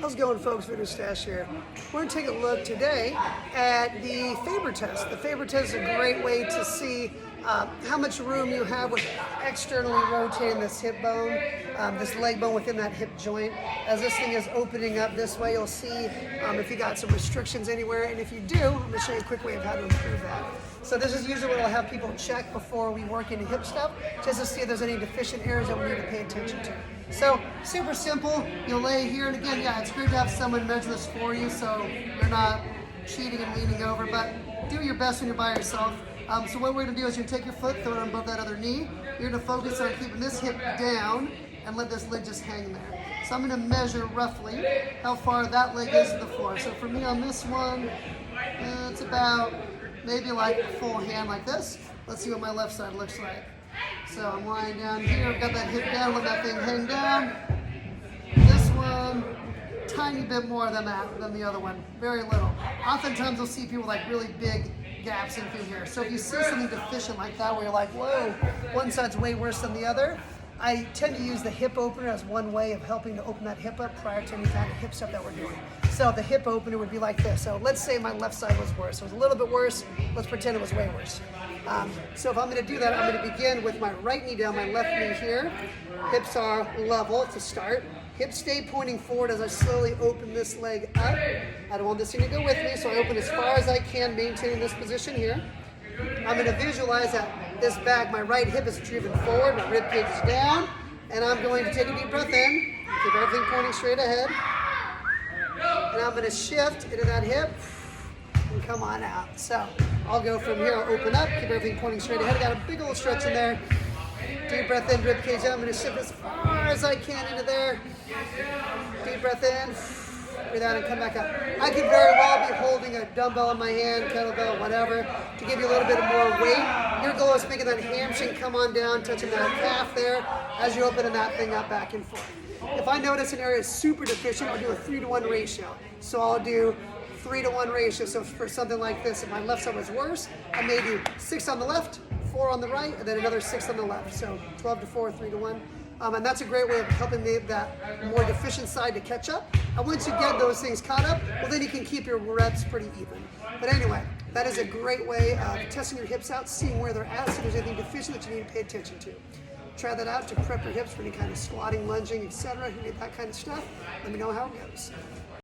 How's it going, folks? Voodoo Stache here. We're going to take a look today at the Faber test. The Faber test is a great way to see how much room you have with externally rotating this hip bone, this leg bone within that hip joint. As this thing is opening up this way, you'll see if you got some restrictions anywhere, and if you do, I'm going to show you a quick way of how to improve that. So this is usually what I'll have people check before we work into hip stuff, just to see if there's any deficient areas that we need to pay attention to. So super simple, you'll lay here, and again, yeah, it's great to have someone measure this for you so you're not cheating and leaning over, but do your best when you're by yourself. So what we're gonna do is you're gonna take your foot, throw it on above that other knee. You're gonna focus on keeping this hip down and let this leg just hang there. So I'm gonna measure roughly how far that leg is to the floor. So for me on this one, it's about maybe like a full hand like this. Let's see what my left side looks like. So I'm lying down here, I've got that hip down, let that thing hang down. This one, tiny bit more than that, than the other one, very little. Oftentimes you'll see people with like really big gaps in through here. So if you see something deficient like that where you're like, whoa, one side's way worse than the other, I tend to use the hip opener as one way of helping to open that hip up prior to any kind of hip stuff that we're doing. So the hip opener would be like this. So let's say my left side was worse. It was a little bit worse. Let's pretend it was way worse. So if I'm going to do that, I'm going to begin with my right knee down, my left knee here. Hips are level to start. Hips stay pointing forward as I slowly open this leg up. I don't want this thing to go with me, so I open as far as I can, maintaining this position here. I'm going to visualize that this back, my right hip is driven forward, my rib cage is down, and I'm going to take a deep breath in, keep everything pointing straight ahead, and I'm going to shift into that hip and come on out. So I'll go from here, I'll open up, keep everything pointing straight ahead. I got a big old stretch in there. Deep breath in, rib cage down. I'm going to shift as far as I can into there. Deep breath in, breathe out and come back up. I could very well be holding a dumbbell in my hand, kettlebell, whatever, to give you a little bit more weight. Your goal is making that hamstring come on down, touching that calf there as you're opening that thing up back and forth. If I notice an area is super deficient, I'll do a 3-to-1 ratio. So I'll do 3-to-1 ratio. So for something like this, if my left side was worse, I may do 6 on the left, 4 on the right, and then another 6 on the left. So 12-to-4, 3-to-1. And that's a great way of helping that more deficient side to catch up. And once you get those things caught up, well, then you can keep your reps pretty even. But anyway, that is a great way of testing your hips out, seeing where they're at, so if there's anything deficient that you need to pay attention to. Try that out to prep your hips for any kind of squatting, lunging, etc., any of that kind of stuff. Let me know how it goes.